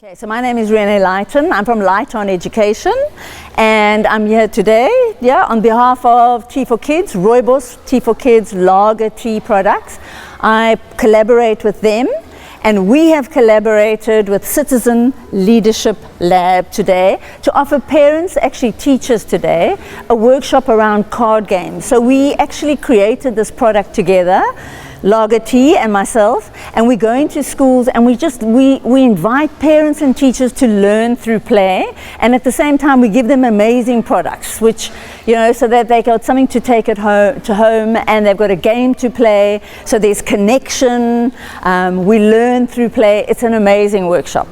Okay, so my name is Renee Lighton. I'm from Light On Education, and I'm here today, on behalf of Tea4Kids, Rooibos Tea4Kids Lager Tea products. I collaborate with them, and we have collaborated with Citizen Leadership Lab today to offer parents, actually teachers today, a workshop around card games. So we actually created this product together, Lager Tea and myself, and we go into schools and we invite parents and teachers to learn through play, and at the same time we give them amazing products, which, so that they got something to take it home, and they've got a game to play, so there's connection. We learn through play. It's an amazing workshop.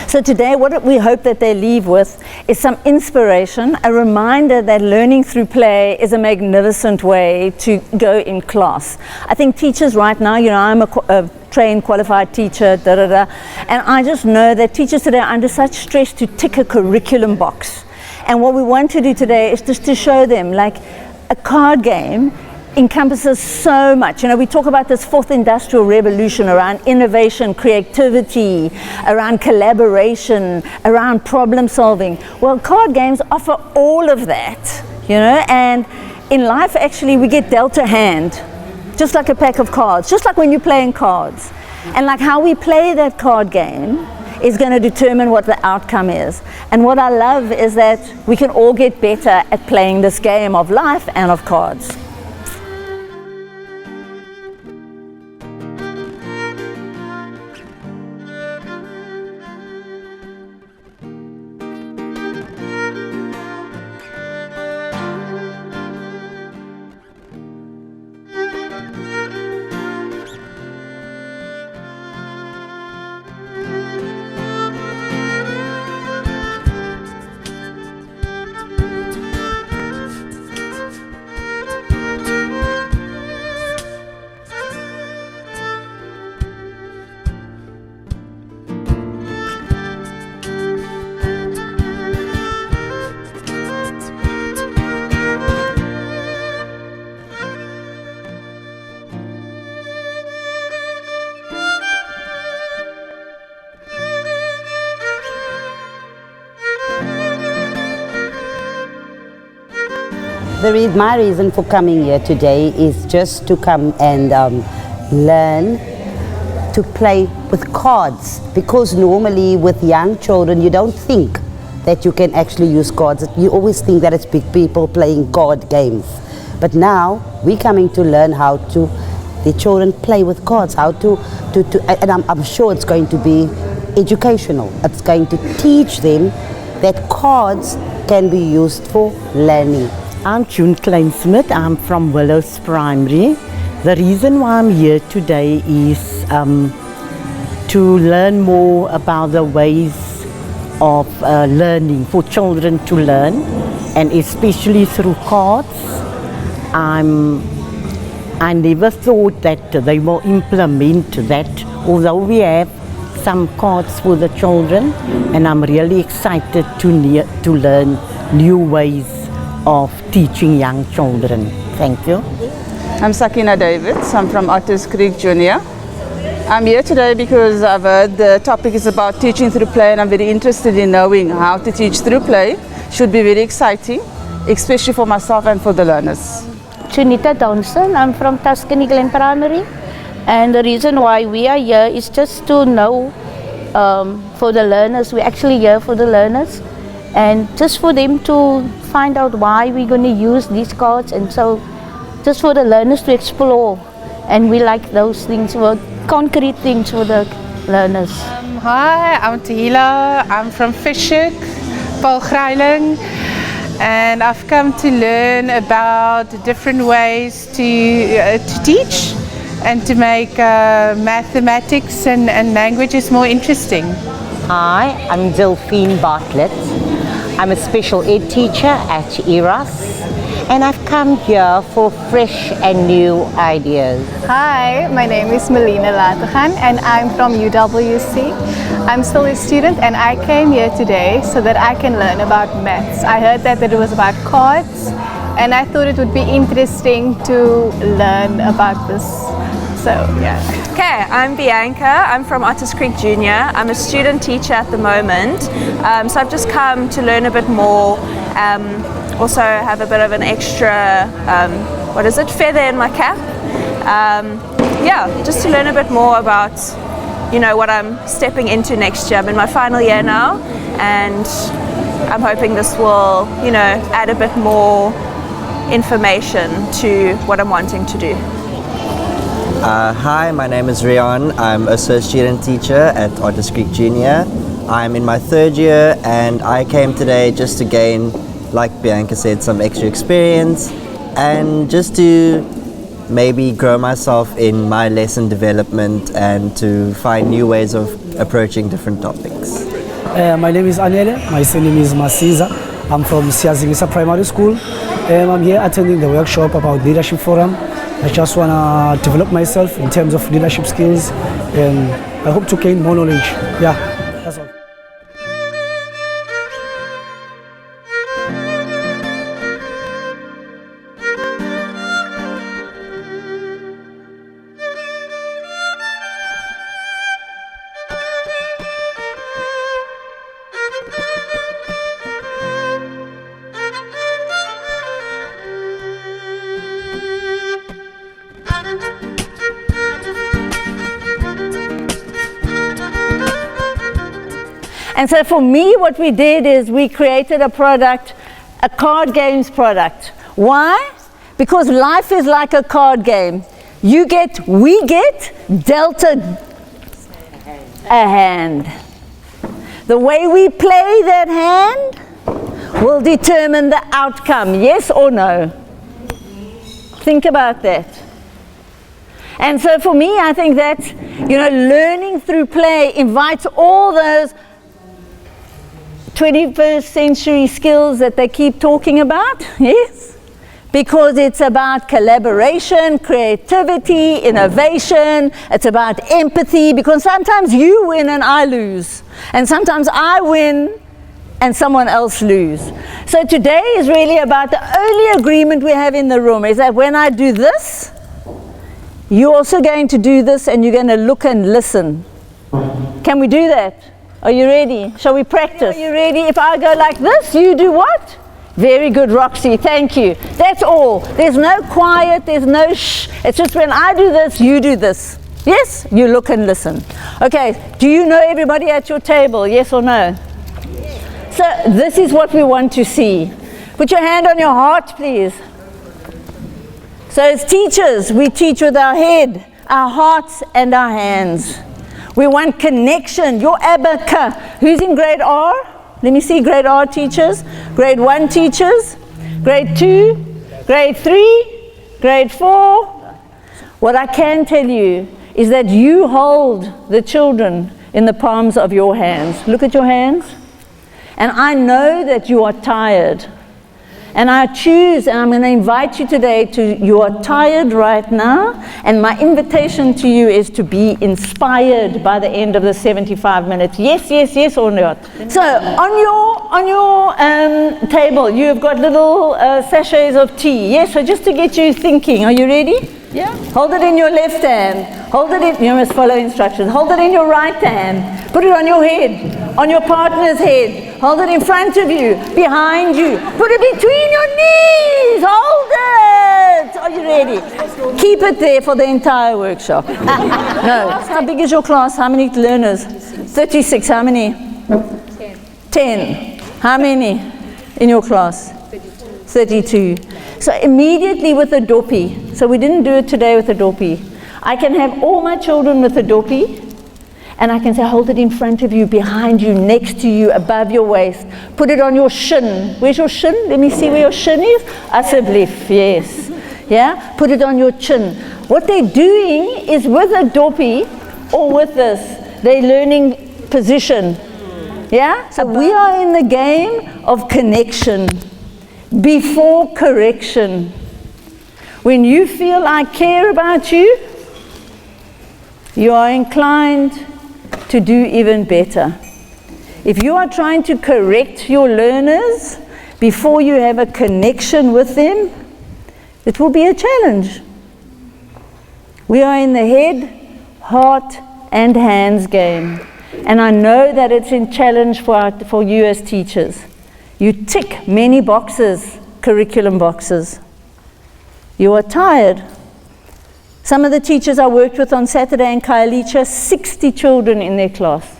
So today what we hope that they leave with is some inspiration, a reminder that learning through play is a magnificent way to go in class. I think teachers right now, I'm a trained qualified teacher, and I just know that teachers today are under such stress to tick a curriculum box. And what we want to do today is just to show them, like, a card game encompasses so much. We talk about this fourth industrial revolution around innovation, creativity, around collaboration, around problem solving. Well, card games offer all of that, and in life actually we get dealt a hand, just like a pack of cards, just like when you're playing cards. And like how we play that card game is going to determine what the outcome is. And what I love is that we can all get better at playing this game of life and of cards. My reason for coming here today is just to come and learn to play with cards, because normally with young children you don't think that you can actually use cards. You always think that it's big people playing card games, but now we're coming to learn how to the children play with cards, how to and I'm sure it's going to be educational. It's going to teach them that cards can be used for learning. I'm June Kleinsmith. I'm from Willows Primary. The reason why I'm here today is to learn more about the ways of learning, for children to learn, and especially through cards. I never thought that they will implement that, although we have some cards for the children, and I'm really excited to learn new ways of teaching young children. Thank you. I'm Sakina Davids. I'm from Otters Creek Junior. I'm here today because I've heard the topic is about teaching through play, and I'm very interested in knowing how to teach through play. Should be very exciting, especially for myself and for the learners. Junita Downson. I'm from Tuscany Glen Primary, and the reason why we are here is just to know for the learners. We're actually here for the learners, and just for them to find out why we're going to use these cards, and so just for the learners to explore, and we like those things, concrete things for the learners. Hi, I'm Tahila. I'm from Fishhoek, Paul Greiling, and I've come to learn about different ways to teach and to make mathematics and languages more interesting. Hi, I'm Delphine Bartlett. I'm a special ed teacher at ERAS, and I've come here for fresh and new ideas. Hi, my name is Melina Latagan, and I'm from UWC. I'm still a student, and I came here today so that I can learn about maths. I heard that it was about cards, and I thought it would be interesting to learn about this. So yeah. Okay, I'm Bianca. I'm from Otters Creek Junior. I'm a student teacher at the moment. So I've just come to learn a bit more. Also have a bit of an extra, feather in my cap. Just to learn a bit more about, what I'm stepping into next year. I'm in my final year now, and I'm hoping this will, add a bit more information to what I'm wanting to do. Hi, my name is Rion. I'm a student teacher at Otters Creek Junior. I'm in my 3rd year, and I came today just to gain, like Bianca said, some extra experience and just to maybe grow myself in my lesson development and to find new ways of approaching different topics. My name is Anele. My surname is Masiza. I'm from Siazingisa Primary School. I'm here attending the workshop about Leadership Forum. I just want to develop myself in terms of leadership skills, and I hope to gain more knowledge. Yeah, that's all. And so for me, what we did is we created a product, a card games product. Why? Because life is like a card game. We get dealt a hand. The way we play that hand will determine the outcome, yes or no. Think about that. And so for me, I think that, learning through play invites all those 21st century skills that they keep talking about, yes? Because it's about collaboration, creativity, innovation, it's about empathy, because sometimes you win and I lose, and sometimes I win and someone else lose. So today is really about the only agreement we have in the room is that when I do this, you're also going to do this and you're going to look and listen. Can we do that? Are you ready? Shall we practice? Are you ready? If I go like this, you do what? Very good, Roxy. Thank you. That's all. There's no quiet. There's no shh. It's just when I do this, you do this. Yes? You look and listen. Okay. Do you know everybody at your table? Yes or no? Yes. So this is what we want to see. Put your hand on your heart, please. So as teachers, we teach with our head, our hearts, and our hands. We want connection. Your abaca. Who's in grade R? Let me see grade R teachers. Grade 1 teachers. Grade 2. Grade 3. Grade 4. What I can tell you is that you hold the children in the palms of your hands. Look at your hands. And I know that you are tired. And I choose, and I'm going to invite you today you are tired right now, and my invitation to you is to be inspired by the end of the 75 minutes. Yes, yes, yes or not? So on your table, you've got little sachets of tea. Yes, so just to get you thinking, are you ready? Yeah. Hold it in your left hand. Hold it in, you must follow instructions. Hold it in your right hand. Put it on your head, on your partner's head. Hold it in front of you, behind you. Put it between your knees. Hold it. Are you ready? Keep it there for the entire workshop. No. How big is your class? How many learners? 36. How many? 10. How many in your class? 32. So immediately with a doppie, so we didn't do it today with a doppie, I can have all my children with a doppie, and I can say, hold it in front of you, behind you, next to you, above your waist. Put it on your shin. Where's your shin? Let me see where your shin is. Asseblief, yes. Yeah? Put it on your chin. What they're doing is with a doppie, or with this, they're learning position. Yeah? So we are in the game of connection. Before correction. When you feel I care about you, you are inclined to do even better. If you are trying to correct your learners before you have a connection with them, it will be a challenge. We are in the head, heart, and hands game. And I know that it's a challenge for you as teachers. You tick many boxes, curriculum boxes. You are tired. Some of the teachers I worked with on Saturday in Khayelitsha, 60 children in their class.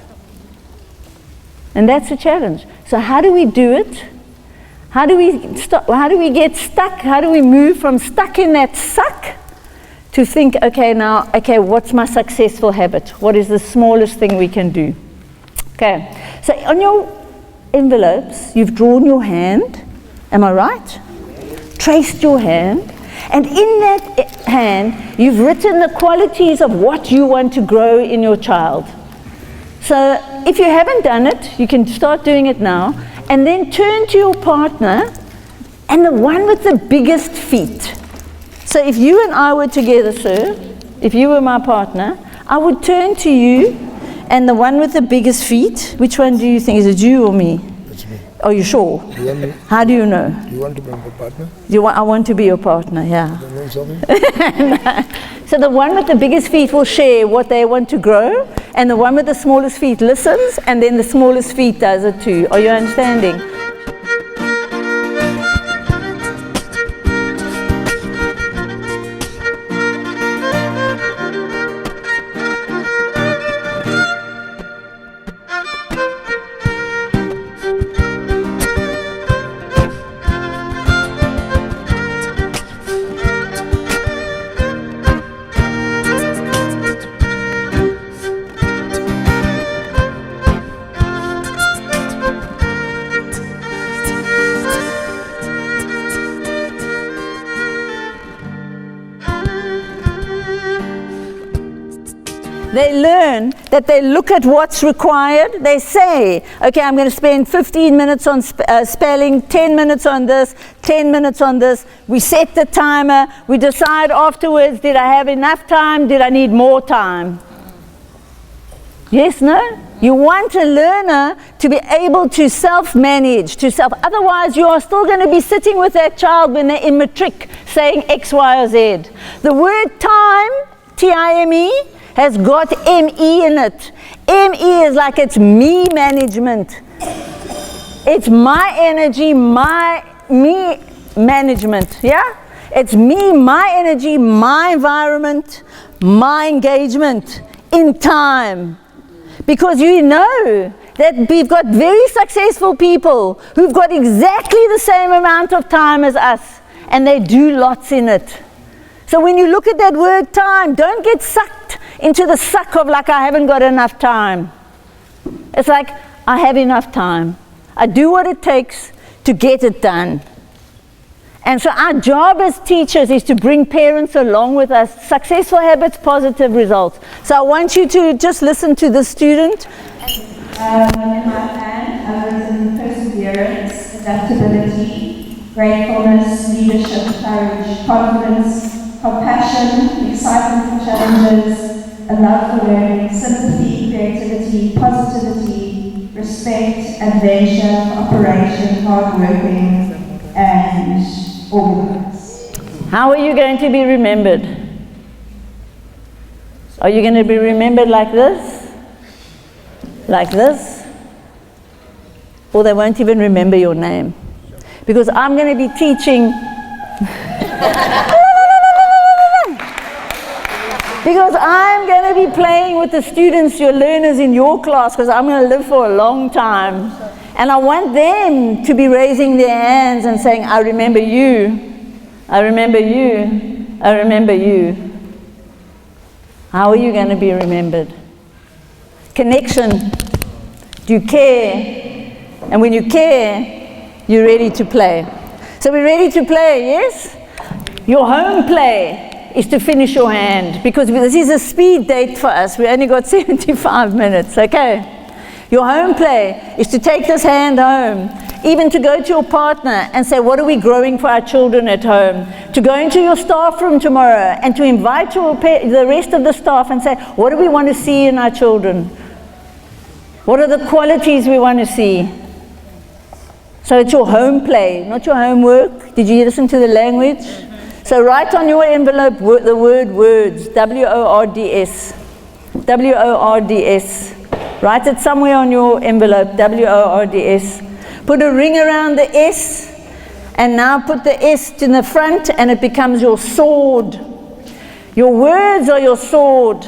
And that's a challenge. So how do we do it? How do we stop? How do we get stuck? How do we move from stuck in that suck to think, okay, what's my successful habit? What is the smallest thing we can do? Okay, so on your envelopes, you've drawn your hand, am I right? Traced your hand, and in that hand, you've written the qualities of what you want to grow in your child. So if you haven't done it, you can start doing it now, and then turn to your partner, and the one with the biggest feet. So if you and I were together, sir, if you were my partner, I would turn to you, and the one with the biggest feet, which one do you think? Is it you or me? It's me. Are you sure? You want me? How do you know? Do you want to be my partner? I want to be your partner, yeah. That means something? So the one with the biggest feet will share what they want to grow, and the one with the smallest feet listens, and then the smallest feet does it too. Are you understanding? They learn that they look at what's required. They say, okay, I'm going to spend 15 minutes on spelling, 10 minutes on this, 10 minutes on this. We set the timer. We decide afterwards, did I have enough time? Did I need more time? Yes, no? You want a learner to be able to self-manage, otherwise you are still going to be sitting with that child when they're in matric saying X, Y, or Z. The word time, T-I-M-E, has got M-E in it. M-E is like it's me management. It's my energy, me management, yeah? It's me, my energy, my environment, my engagement in time. Because you know that we've got very successful people who've got exactly the same amount of time as us, and they do lots in it. So when you look at that word time, don't get sucked into the suck of like, I haven't got enough time. It's like, I have enough time. I do what it takes to get it done. And so our job as teachers is to bring parents along with us. Successful habits, positive results. So I want you to just listen to the student. In my plan, I've written perseverance, adaptability, gratefulness, leadership, courage, confidence, compassion, excitement for challenges, a love for learning, sympathy, creativity, positivity, respect, adventure, operation, hardworking, and organized. How are you going to be remembered? Are you going to be remembered like this? Like this? Or they won't even remember your name? Because I'm going to be teaching. Because I'm going to be playing with the students, your learners in your class, because I'm going to live for a long time. And I want them to be raising their hands and saying, I remember you, I remember you, I remember you. How are you going to be remembered? Connection. Do you care? And when you care, you're ready to play. So we're ready to play, yes? Your home play is to finish your hand, because this is a speed date for us. We only got 75 minutes, okay? Your home play is to take this hand home, even to go to your partner and say, what are we growing for our children at home? To go into your staff room tomorrow and to invite the rest of the staff and say, what do we want to see in our children? What are the qualities we want to see? So it's your home play, not your homework. Did you listen to the language? So write on your envelope the word words, W-O-R-D-S. W-O-R-D-S. Write it somewhere on your envelope, W-O-R-D-S. Put a ring around the S, and now put the S in the front, and it becomes your sword. Your words are your sword.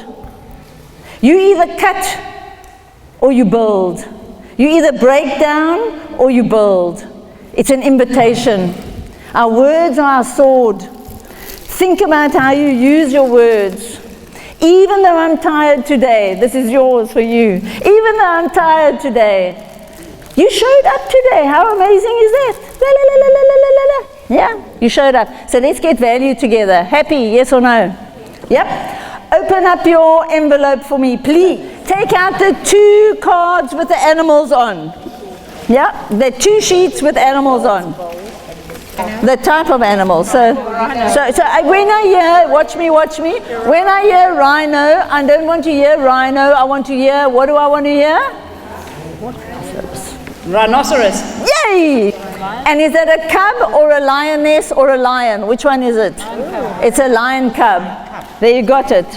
You either cut or you build. You either break down or you build. It's an invitation. Our words are our sword. Think about how you use your words. Even though I'm tired today, this is yours for you. Even though I'm tired today, you showed up today. How amazing is that? La, la, la, la, la, la, la, la. Yeah, you showed up. So let's get value together. Happy, yes or no? Yep. Open up your envelope for me, please. Take out the 2 cards with the animals on. Yeah, the 2 sheets with animals on. The type of animal. So when I hear, watch me. When I hear rhino, I don't want to hear rhino. I want to hear, what do I want to hear? Rhinoceros. Yay! And is it a cub or a lioness or a lion? Which one is it? It's a lion cub. There, you got it.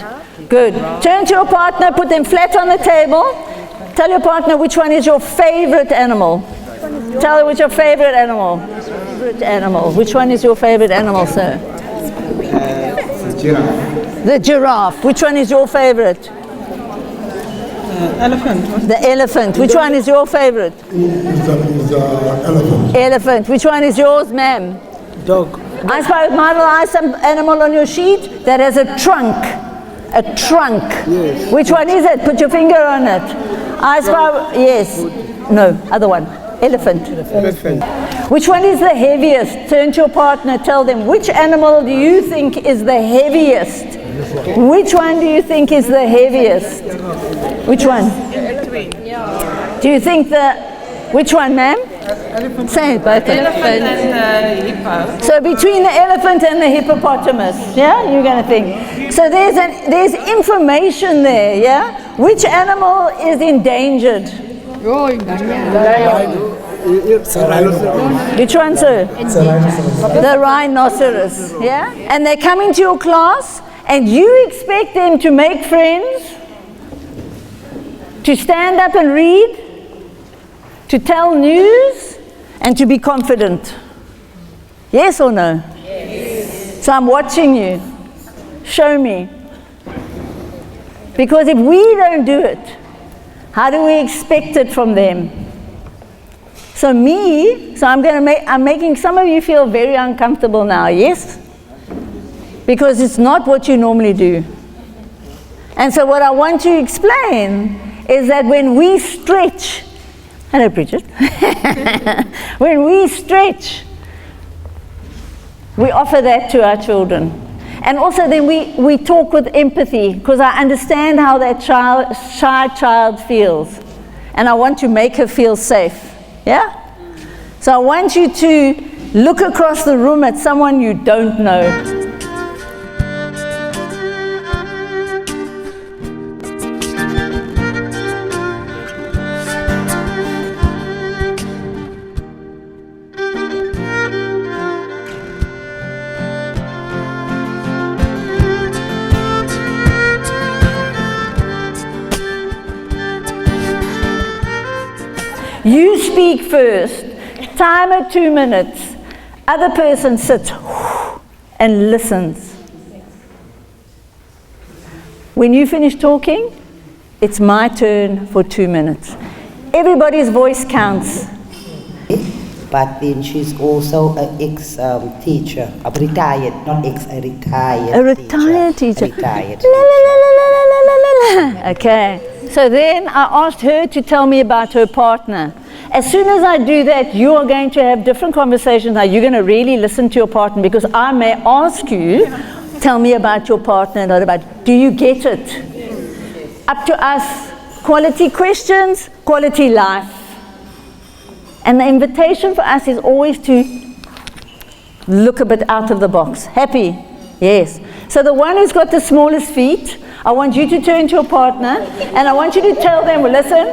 Good. Turn to your partner, put them flat on the table. Tell your partner which one is your favorite animal. Tell her what's your favorite animal. Which one is your favorite animal, sir? The giraffe. The giraffe. Which one is your favorite? Elephant. The elephant. Which one is your favorite? Elephant. Elephant. Which one is yours, ma'am? Dog. I suppose modelize some animal on your sheet that has a trunk. A trunk. Yes. Which one is it? Put your finger on it. I suppose, yes. No, other one. Elephant. Elephant. Which one is the heaviest? Turn to your partner, tell them, which animal do you think is the heaviest? Which one do you think is the heaviest? Which one? Do you think which one, ma'am? Say it, both. Elephant and the hippo. So between the elephant and the hippopotamus, yeah, you're going to think. So there's information there, yeah? Which animal is endangered? Which one, sir? The rhinoceros, yeah? And they come into your class and you expect them to make friends, to stand up and read, to tell news, and to be confident. Yes or no? Yes. So I'm watching you. Show me. Because if we don't do it, how do we expect it from them? So I'm making some of you feel very uncomfortable now, yes? Because it's not what you normally do. And so what I want to explain is that when we stretch, hello Bridget, when we stretch, we offer that to our children. And also then we talk with empathy, because I understand how that shy child feels. And I want to make her feel safe. Yeah? So I want you to look across the room at someone you don't know. You speak first. Timer 2 minutes. Other person sits and listens. When you finish talking, it's my turn for 2 minutes. Everybody's voice counts. But then she's also an ex-teacher, a retired, not ex, a retired A retired teacher. Retired. La, la, la, la, la, la, la, la, la. Okay. So then I asked her to tell me about her partner. As soon as I do that, you are going to have different conversations. Now you're going to really listen to your partner, because I may ask you, tell me about your partner, not about, do you get it? Up to us, quality questions, quality life. And the invitation for us is always to look a bit out of the box. Happy? Yes. So the one who's got the smallest feet, I want you to turn to your partner and I want you to tell them, well, listen,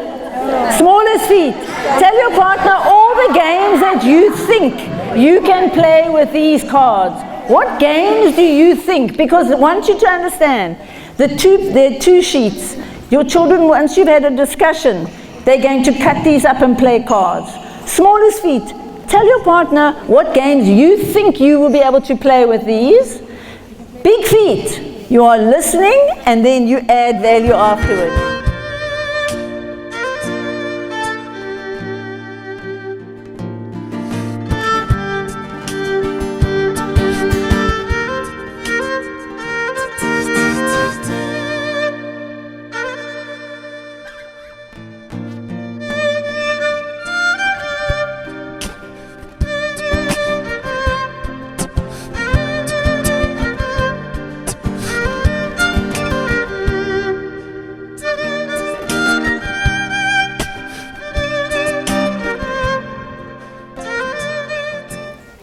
smallest feet. Tell your partner all the games that you think you can play with these cards. what games do you think? Because I want you to understand, there are two sheets. Your children, once you've had a discussion, they're going to cut these up and play cards. Smallest feet, tell your partner what games you think you will be able to play with these. Big feet, you are listening and then you add value afterwards.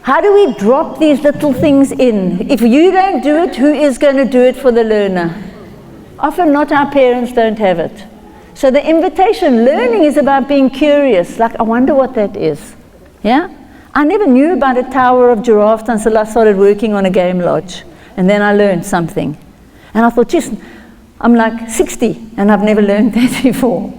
How do we drop these little things in? If you don't do it, who is going to do it for the learner? Often not, our parents don't have it. So the invitation, learning is about being curious, like I wonder what that is. Yeah? I never knew about a tower of giraffes until I started working on a game lodge. And then I learned something. And I thought, just, I'm like 60 and I've never learned that before.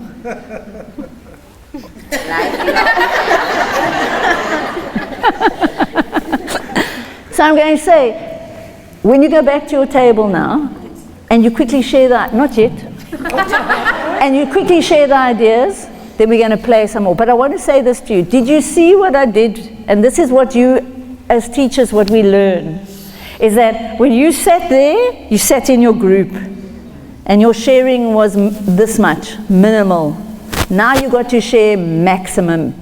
So I'm going to say, when you go back to your table now, and you quickly share that, not yet, and you quickly share the ideas, then we're going to play some more. But I want to say this to you. Did you see what I did? And this is what you, as teachers, what we learn, is that when you sat there, you sat in your group, and your sharing was this much, minimal. Now you got to share maximum.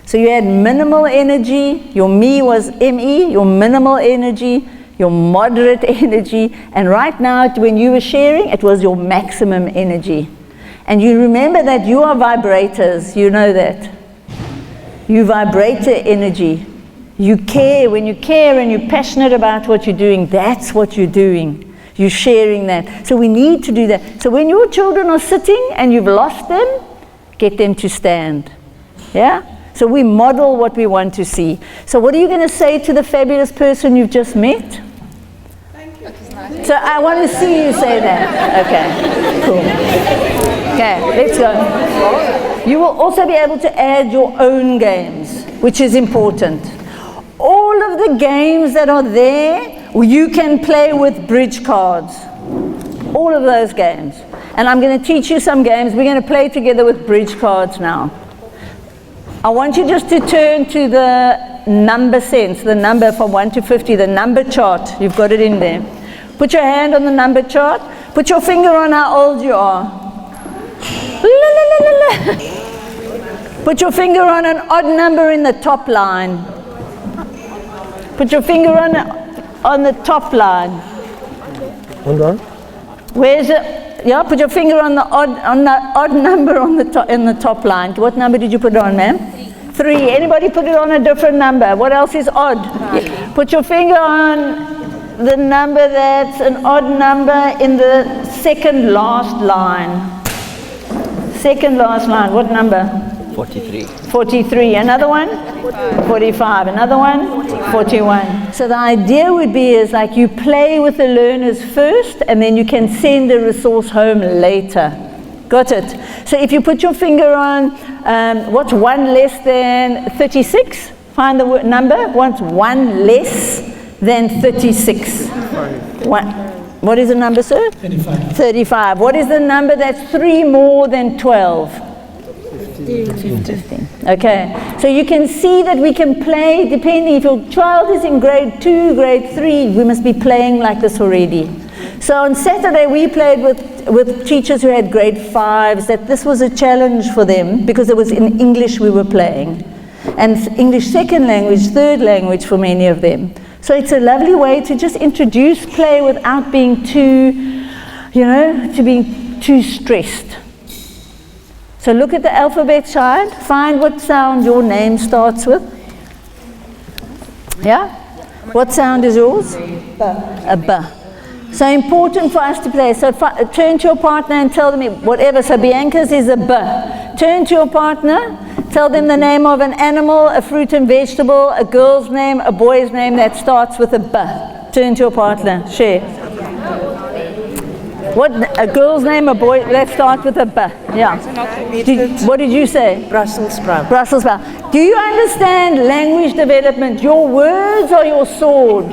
So you had minimal energy, your me was ME, your minimal energy, your moderate energy, and right now when you were sharing, it was your maximum energy. And you remember that you are vibrators, you know that. You vibrate the energy. You care, when you care and you're passionate about what you're doing, that's what you're doing. You're sharing that. So we need to do that. So when your children are sitting and you've lost them, get them to stand. Yeah? So we model what we want to see. So what are you going to say to the fabulous person you've just met? Thank you. So I want to see you say that. Okay, cool. Okay, let's go. You will also be able to add your own games, which is important. All of the games that are there, you can play with bridge cards. All of those games. And I'm going to teach you some games. We're going to play together with bridge cards now. I want you just to turn to the number sense, the number from 1 to 50, the number chart. You've got it in there. Put your hand on the number chart. Put your finger on how old you are. La, la, la, la, la. Put your finger on an odd number in the top line. Put your finger on the top line. Hold on. Where's it? Yeah, put your finger on the odd number on the top, in the top line. What number did you put it on, ma'am? 3. Anybody put it on a different number? What else is odd? Yeah. Put your finger on the number that's an odd number in the second last line. Second last line. What number? 43. 43. Another one? 45. Another one? 41. So the idea would be is like you play with the learners first and then you can send the resource home later. Got it? So if you put your finger on what's 1 less than 36? Find the number. What's 1 less than 36? What is the number, sir? 35. 35. What is the number that's 3 more than 12? 15. Okay, so you can see that we can play depending if your child is in grade 2, grade 3, we must be playing like this already. So on Saturday we played with teachers who had grade 5s, that this was a challenge for them because it was in English we were playing. And English second language, third language for many of them. So it's a lovely way to just introduce play without being too, to being too stressed. So look at the alphabet child, find what sound your name starts with. Yeah? What sound is yours? A B. So important for us to play. So turn to your partner and tell them whatever. So Bianca's is a B. turn to your partner, tell them the name of an animal, a fruit and vegetable, a girl's name, a boy's name that starts with a B. Turn to your partner, share. What, a girl's name, a boy, let's start with a B. Yeah. What did you say? Brussels sprout. Brussels sprout. Do you understand language development? Your words are your sword.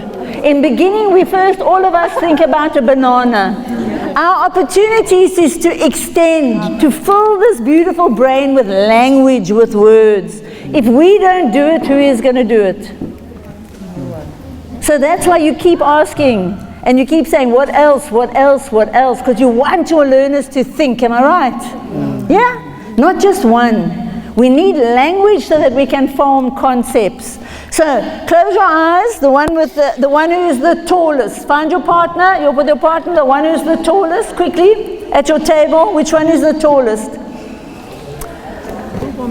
In beginning, we first, all of us think about a banana. Our opportunities is to extend, to fill this beautiful brain with language, with words. If we don't do it, who is going to do it? So that's why you keep asking. And you keep saying, what else, what else, what else? Because you want your learners to think, am I right? Yeah? Not just one. We need language so that we can form concepts. So, close your eyes, the one who is the tallest. Find your partner, you're with your partner, the one who's the tallest, quickly, at your table. Which one is the tallest?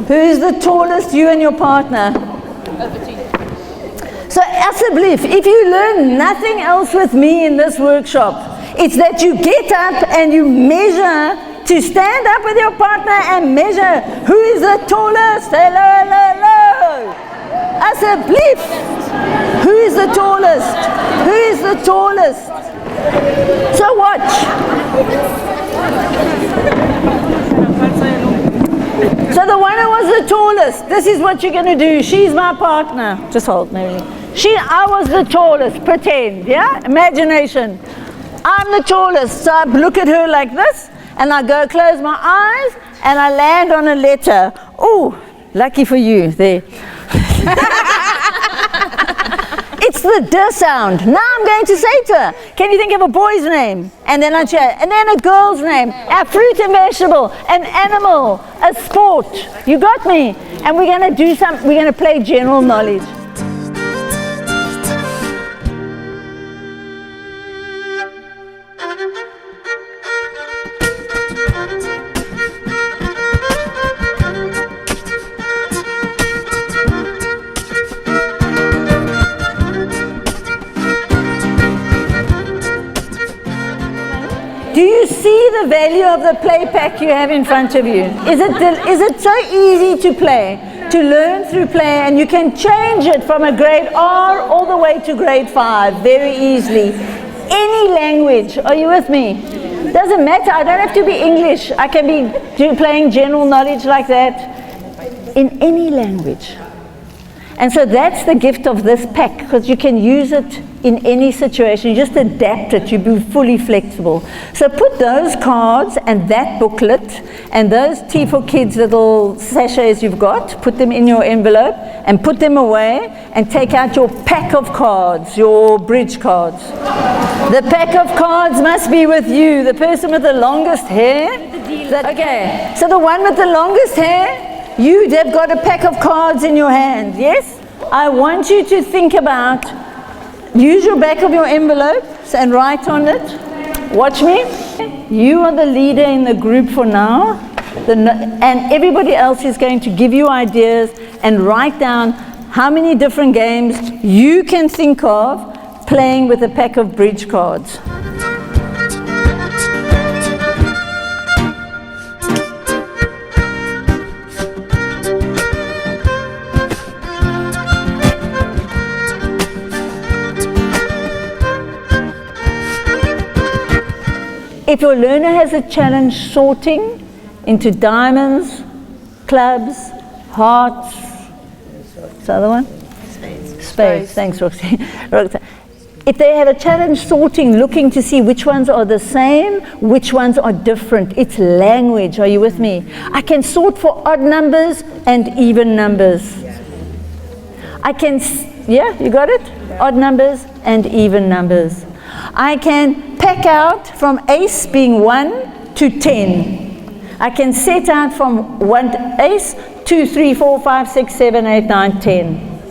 Who is the tallest, you and your partner? So, asseblief, if you learn nothing else with me in this workshop, it's that you get up and you measure, to stand up with your partner and measure who is the tallest. Hello, hello, hello. Asseblief, who is the tallest? Who is the tallest? So watch. So the one who was the tallest, this is what you're going to do. She's my partner. Just hold, Mary. I was the tallest, pretend, yeah? Imagination. I'm the tallest, so I look at her like this, and I go close my eyes, and I land on a letter. Oh, lucky for you, there. It's the D sound. Now I'm going to say to her, can you think of a boy's name? And then I say, and then a girl's name, a fruit and vegetable, an animal, a sport. You got me? And we're going to do we're going to play general knowledge. Do you see the value of the play pack you have in front of you? Is it so easy to play, to learn through play, and you can change it from a grade R all the way to grade 5 very easily. Any language, are you with me? Doesn't matter, I don't have to be English. I can be playing general knowledge like that in any language. And so that's the gift of this pack, because you can use it in any situation. You just adapt it, you be fully flexible. So put those cards and that booklet and those Tea for Kids little sachets you've got, put them in your envelope and put them away, and take out your pack of cards, your bridge cards. The pack of cards must be with you. The person with the longest hair. Okay, so the one with the longest hair, you've got a pack of cards in your hand, yes? I want you to think about, use your back of your envelopes and write on it. Watch me. You are the leader in the group for now, and everybody else is going to give you ideas and write down how many different games you can think of playing with a pack of bridge cards. If your learner has a challenge sorting into diamonds, clubs, hearts, what's the other one? Spades. Thanks, Roxy. If they have a challenge sorting, looking to see which ones are the same, which ones are different, it's language. Are you with me? I can sort for odd numbers and even numbers. I can, yeah, you got it? Odd numbers and even numbers. I can pack out from ace being 1 to 10. I can set out from 1 ace, 2, 3, 4, 5, 6, 7, 8, 9, 10.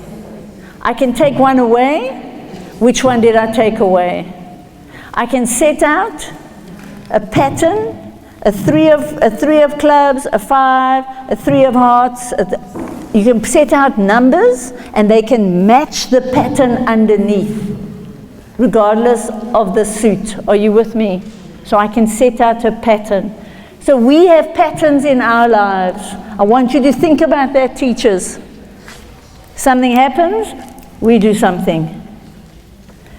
I can take one away. Which one did I take away? I can set out a pattern, a three of clubs, a 5, a 3 of hearts. You can set out numbers and they can match the pattern underneath, regardless of the suit. Are you with me? So I can set out a pattern. So we have patterns in our lives. I want you to think about that, teachers. Something happens, we do something.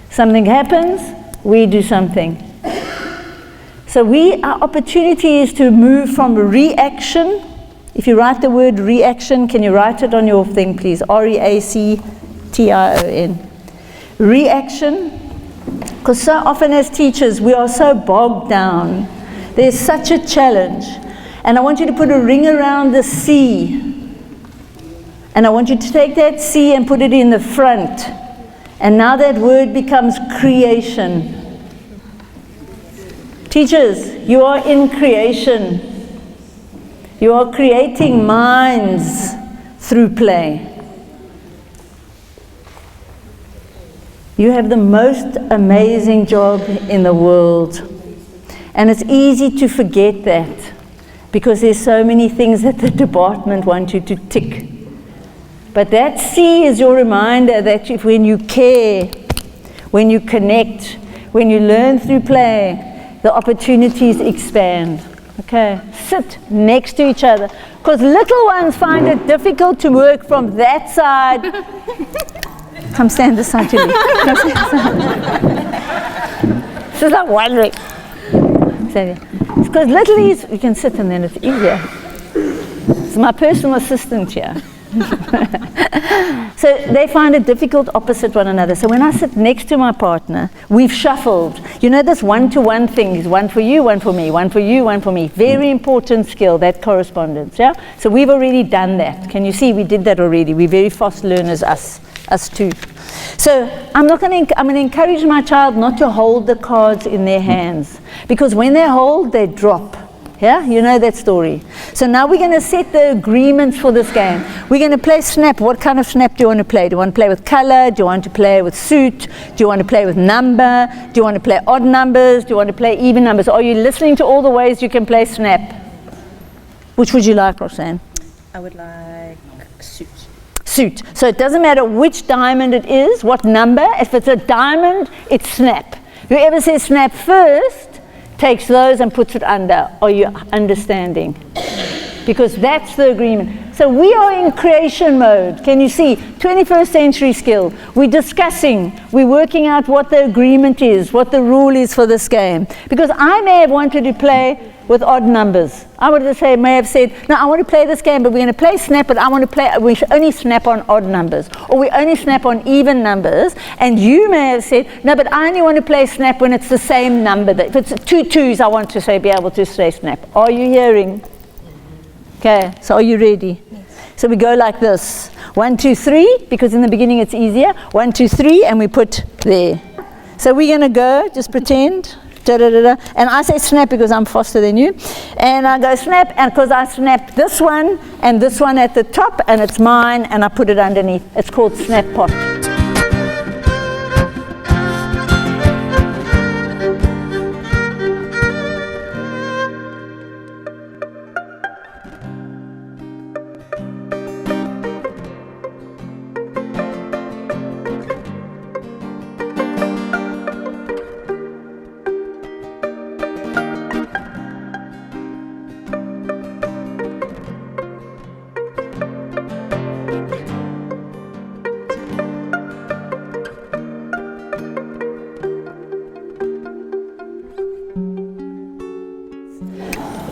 Something happens, we do something. So our opportunity is to move from reaction. If you write the word reaction, can you write it on your thing, please? R-E-A-C-T-I-O-N. Reaction. Because so often as teachers, we are so bogged down. There's such a challenge. And I want you to put a ring around the C. And I want you to take that C and put it in the front. And now that word becomes creation. Teachers, you are in creation. You are creating minds through play. You have the most amazing job in the world. And it's easy to forget that because there's so many things that the department want you to tick. But that C is your reminder that when you care, when you connect, when you learn through play, the opportunities expand. Okay, sit next to each other. Because little ones find it difficult to work from that side. Come stand this side, Julie. Come stand this side. She's like wondering. It's because little is, you can sit and then it's easier. It's my personal assistant here. So they find it difficult opposite one another. So when I sit next to my partner, we've shuffled. You know this one-to-one thing is one for you, one for me, one for you, one for me. Very important skill, that correspondence. Yeah. So we've already done that. Can you see we did that already? We're very fast learners, us too. So I'm going to encourage my child not to hold the cards in their hands, because when they hold, they drop. Yeah, you know that story. So now we're going to set the agreements for this game. We're going to play snap. What kind of snap do you want to play? Do you want to play with color? Do you want to play with suit? Do you want to play with number? Do you want to play odd numbers? Do you want to play even numbers? Are you listening to all the ways you can play snap? Which would you like, Roxanne? I would like suit. Suit. So it doesn't matter which diamond it is, what number. If it's a diamond, it's snap. Whoever says snap first takes those and puts it under. Are you understanding? Because that's the agreement. So we are in creation mode. Can you see? 21st century skill. We're discussing. We're working out what the agreement is, what the rule is for this game. Because I may have wanted to play with odd numbers. I would may have said, no, I want to play this game, but we're going to play snap, but we should only snap on odd numbers. Or we only snap on even numbers. And you may have said, no, but I only want to play snap when it's the same number. If it's 2 twos, I want to be able to say snap. Are you hearing? Okay, so are you ready? Yes. So we go like this. 1, 2, 3, because in the beginning it's easier. 1, 2, 3, and we put there. So we're going to go, just pretend. Da, da, da, da. And I say snap because I'm faster than you. And I go snap, and because I snap this one and this one at the top, and it's mine, and I put it underneath. It's called snap pot.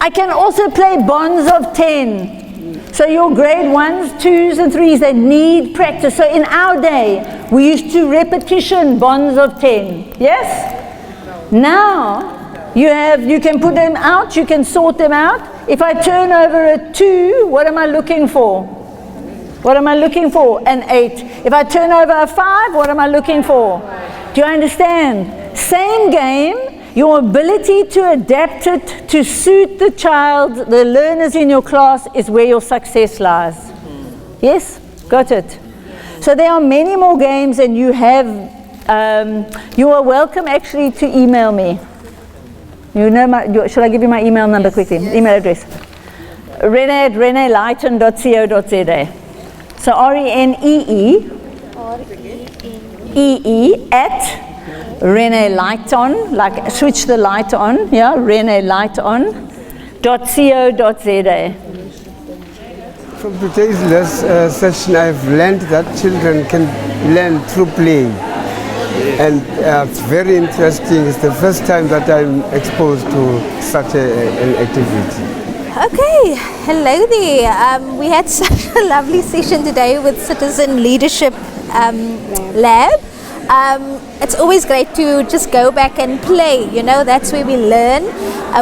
I can also play bonds of 10. So your grade 1s, 2s and 3s, they need practice. So in our day, we used to repetition bonds of 10. Yes? Now, you can put them out, you can sort them out. If I turn over a 2, what am I looking for? What am I looking for? An 8. If I turn over a 5, what am I looking for? Do you understand? Same game. Your ability to adapt it to suit the child, the learners in your class, is where your success lies. Yes? Got it? So there are many more games, and you are welcome actually to email me. You know should I give you my email number quickly? Email address. Renee@reneelighton.co.za. So RENEE at Renee Light On, like switch the light on, yeah, Renee Light On, From today's session, I've learned that children can learn through play. And it's very interesting. It's the first time that I'm exposed to such an activity. Okay, hello there. We had such a lovely session today with Citizen Leadership Lab. It's always great to just go back and play, you know, that's where we learn.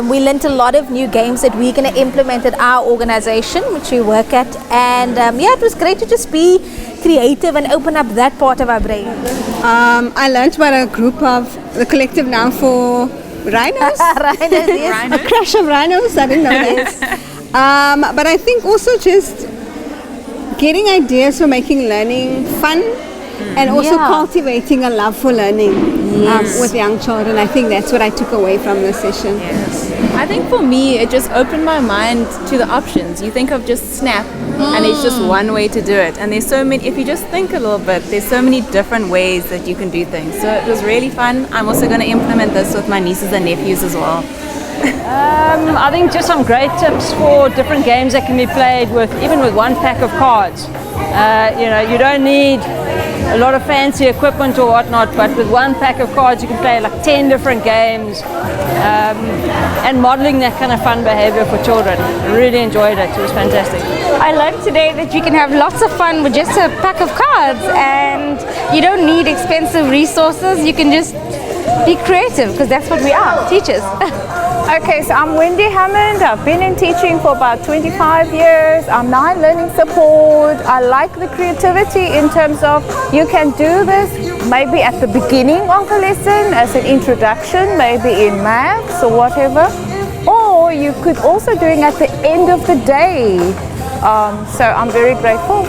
We learned a lot of new games that we're going to implement at our organization, which we work at. And yeah, it was great to just be creative and open up that part of our brain. I learned about a group of, the collective now for rhinos. Rhinos, yes. A crush of rhinos, I didn't know Yes. that. But I think also just getting ideas for making learning fun and also Yeah. cultivating a love for learning with young children. I think that's what I took away from the session. I think for me, it just opened my mind to the options. You think of just Snap, and it's just one way to do it. And there's so many, if you just think a little bit, there's so many different ways that you can do things. So it was really fun. I'm also going to implement this with my nieces and nephews as well. I think just some great tips for different games that can be played with, even with one pack of cards. You know, you don't need a lot of fancy equipment or whatnot, but with one pack of cards you can play like 10 different games, and modeling that kind of fun behavior for children. I really enjoyed it. It was fantastic. I learned today that you can have lots of fun with just a pack of cards, and you don't need expensive resources. You can just be creative, because that's what we are, teachers. Okay, so I'm Wendy Hammond. I've been in teaching for about 25 years. I'm now in learning support. I like the creativity in terms of you can do this maybe at the beginning of the lesson as an introduction, maybe in maths or whatever. Or you could also do it at the end of the day. So I'm very grateful.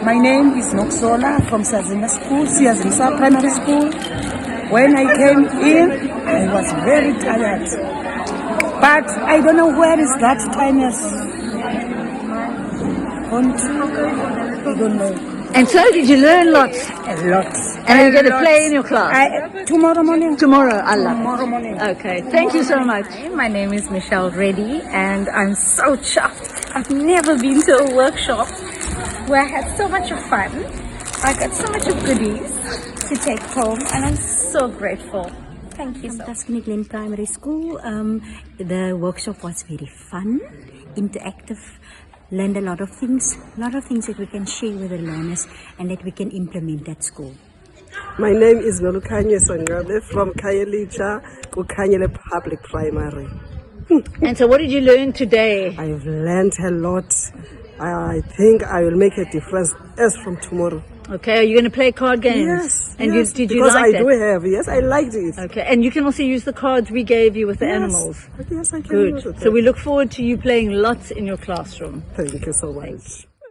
My name is Noxola from Siyazinga School, Siyazinga Primary School. When I came in, I was very tired. But I don't know where is that tiredness. I don't know. And so did you learn lots? A lot. And you're going to play in your class? Tomorrow morning. Tomorrow, I love it. Tomorrow morning. Okay, thank you so much. My name is Michelle Reddy, and I'm so chuffed. I've never been to a workshop where I had so much of fun. I got so much of goodies to take home, and I'm so grateful. Thank you so much. Tuscany Glen Primary School. The workshop was very fun, interactive, learned a lot of things that we can share with the learners and that we can implement at school. My name is Nolukanye Sangabe from Khayelitsha, Kukhanyele Public Primary. And so what did you learn today? I've learned a lot. I think I will make a difference as from tomorrow. Okay, are you going to play card games? Yes. And yes, did you because like I do have. Yes, I liked it. Okay, and you can also use the cards we gave you with the Yes. animals. Yes, I can Good. use it. So we look forward to you playing lots in your classroom. Thank you so much.